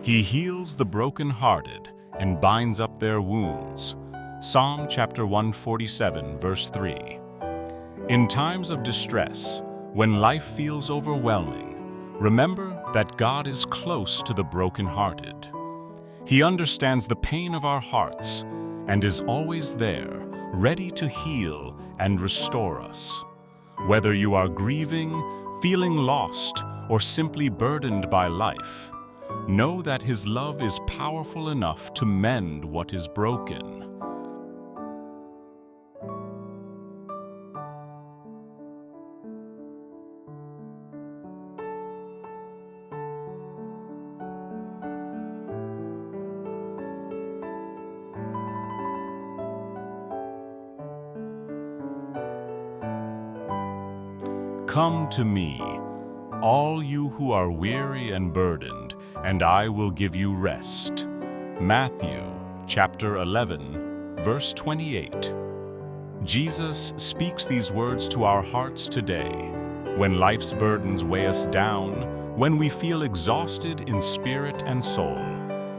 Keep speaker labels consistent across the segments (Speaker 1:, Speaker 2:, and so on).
Speaker 1: He heals the brokenhearted and binds up their wounds. Psalm chapter 147, verse 3. In times of distress, when life feels overwhelming, remember that God is close to the brokenhearted. He understands the pain of our hearts and is always there, ready to heal and restore us. Whether you are grieving, feeling lost, or simply burdened by life, know that His love is powerful enough to mend what is broken. Come to me, all you who are weary and burdened, and I will give you rest. Matthew chapter 11, verse 28. Jesus speaks these words to our hearts today. When life's burdens weigh us down, when we feel exhausted in spirit and soul,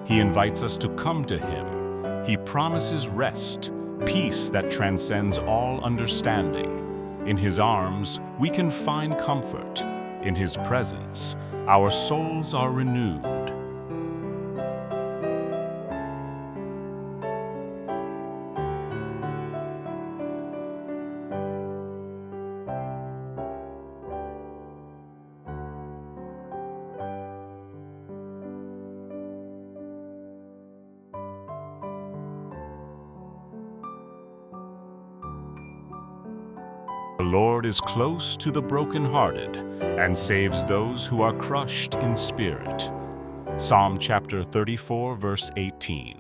Speaker 1: He invites us to come to Him. He promises rest, peace that transcends all understanding. In His arms, we can find comfort. In His presence, our souls are renewed. The Lord is close to the brokenhearted and saves those who are crushed in spirit. Psalm chapter 34, verse 18.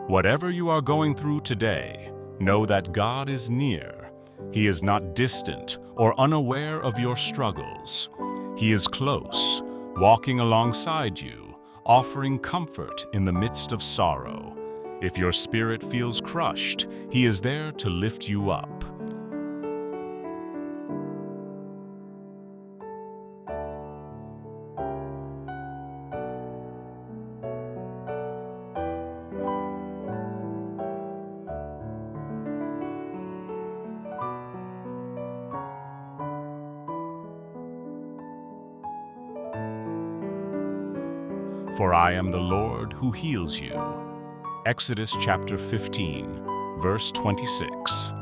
Speaker 1: Whatever you are going through today, know that God is near. He is not distant or unaware of your struggles. He is close, walking alongside you, offering comfort in the midst of sorrow. If your spirit feels crushed, He is there to lift you up. For I am the Lord who heals you. Exodus chapter 15, verse 26.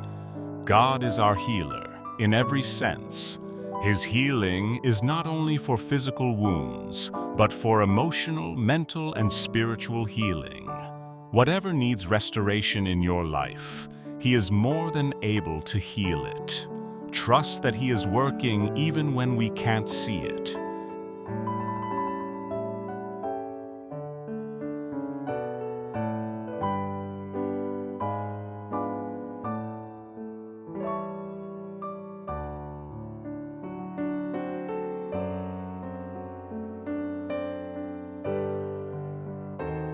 Speaker 1: God is our healer in every sense. His healing is not only for physical wounds, but for emotional, mental, and spiritual healing. Whatever needs restoration in your life, He is more than able to heal it. Trust that He is working even when we can't see it.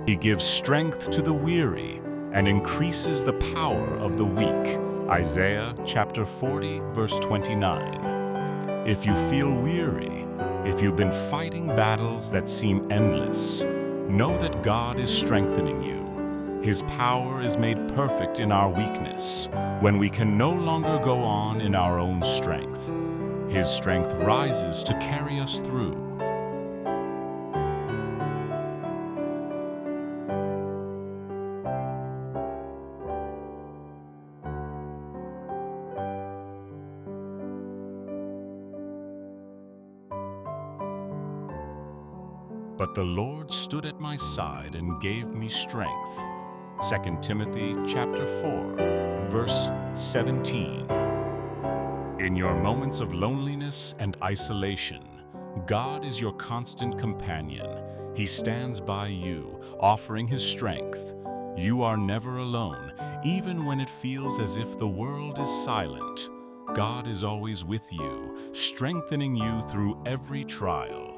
Speaker 1: He gives strength to the weary and increases the power of the weak. Isaiah chapter 40, verse 29. If you feel weary, if you've been fighting battles that seem endless, know that God is strengthening you. His power is made perfect in our weakness, when we can no longer go on in our own strength. His strength rises to carry us through. But the Lord stood at my side and gave me strength. 2 Timothy chapter 4, verse 17. In your moments of loneliness and isolation, God is your constant companion. He stands by you, offering His strength. You are never alone, even when it feels as if the world is silent. God is always with you, strengthening you through every trial.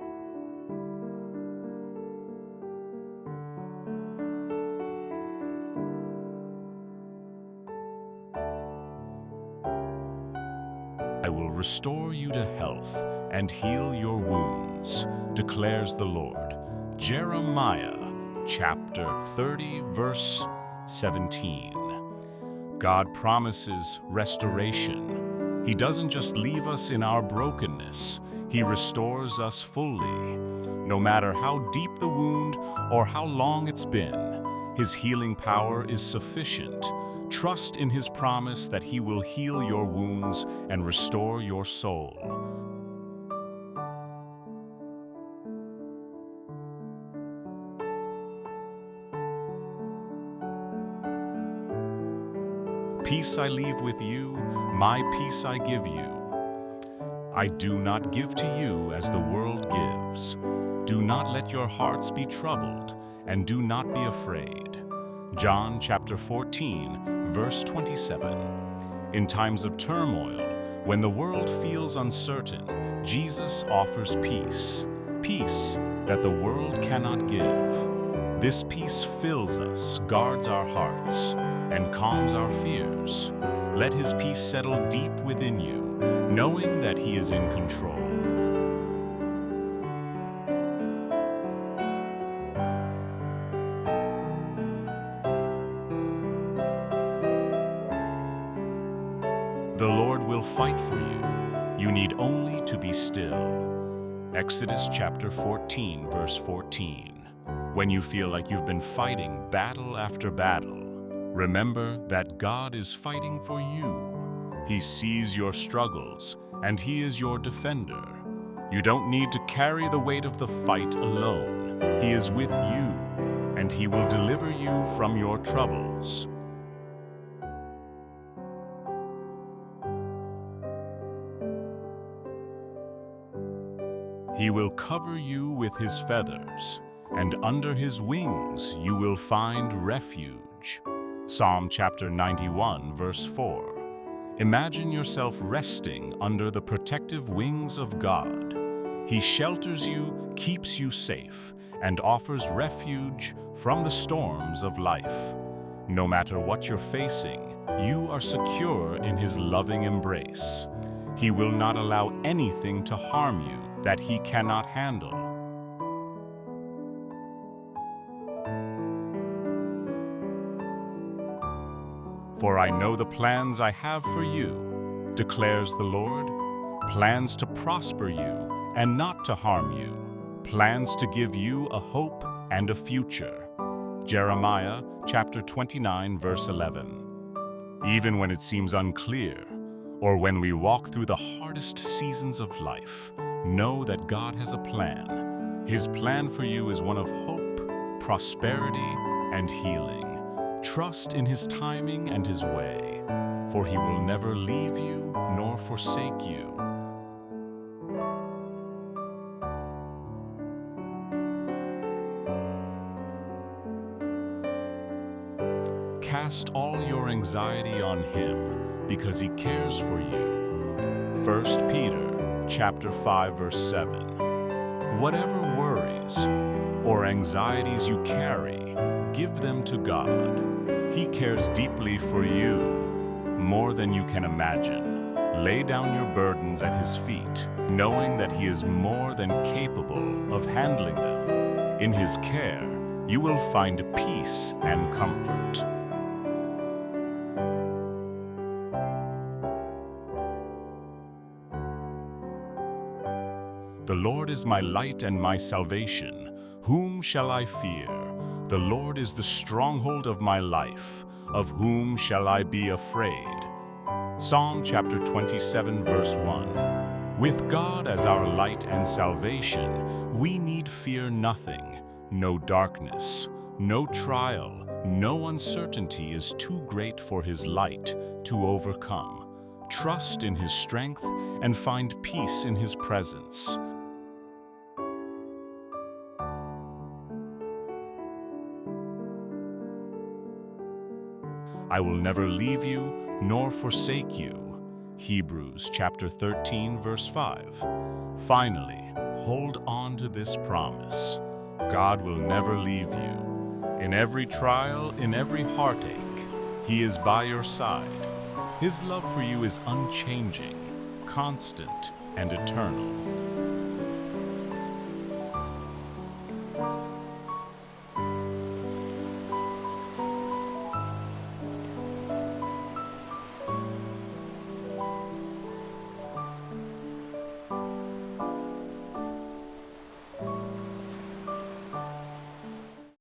Speaker 1: I will restore you to health and heal your wounds, declares the Lord. Jeremiah chapter 30, verse 17. God promises restoration. He doesn't just leave us in our brokenness. He restores us fully. No matter how deep the wound or how long it's been, His healing power is sufficient. Trust in His promise that He will heal your wounds and restore your soul. Peace I leave with you, my peace I give you. I do not give to you as the world gives. Do not let your hearts be troubled, and do not be afraid. John chapter 14, verse 27. In times of turmoil, when the world feels uncertain, Jesus offers peace, peace that the world cannot give. This peace fills us, guards our hearts, and calms our fears. Let His peace settle deep within you, knowing that He is in control. The Lord will fight for you. You need only to be still. Exodus chapter 14, verse 14. When you feel like you've been fighting battle after battle, remember that God is fighting for you. He sees your struggles, and He is your defender. You don't need to carry the weight of the fight alone. He is with you, and He will deliver you from your troubles. He will cover you with His feathers, and under His wings you will find refuge. Psalm chapter 91, verse 4. Imagine yourself resting under the protective wings of God. He shelters you, keeps you safe, and offers refuge from the storms of life. No matter what you're facing, you are secure in His loving embrace. He will not allow anything to harm you that He cannot handle. For I know the plans I have for you, declares the Lord, plans to prosper you and not to harm you, plans to give you a hope and a future. Jeremiah chapter 29, verse 11. Even when it seems unclear, or when we walk through the hardest seasons of life, know that God has a plan. His plan for you is one of hope, prosperity, and healing. Trust in His timing and His way, for He will never leave you nor forsake you. Cast all your anxiety on Him, because He cares for you. 1 Peter chapter 5, verse 7. Whatever worries or anxieties you carry, give them to God. He cares deeply for you, more than you can imagine. Lay down your burdens at His feet, knowing that He is more than capable of handling them. In His care, you will find peace and comfort. The Lord is my light and my salvation. Whom shall I fear? The Lord is the stronghold of my life. Of whom shall I be afraid? Psalm chapter 27, verse 1. With God as our light and salvation, we need fear nothing. No darkness, no trial, no uncertainty is too great for His light to overcome. Trust in His strength and find peace in His presence. I will never leave you nor forsake you. Hebrews chapter 13, verse 5. Finally, hold on to this promise. God will never leave you. In every trial, in every heartache, He is by your side. His love for you is unchanging, constant, and eternal.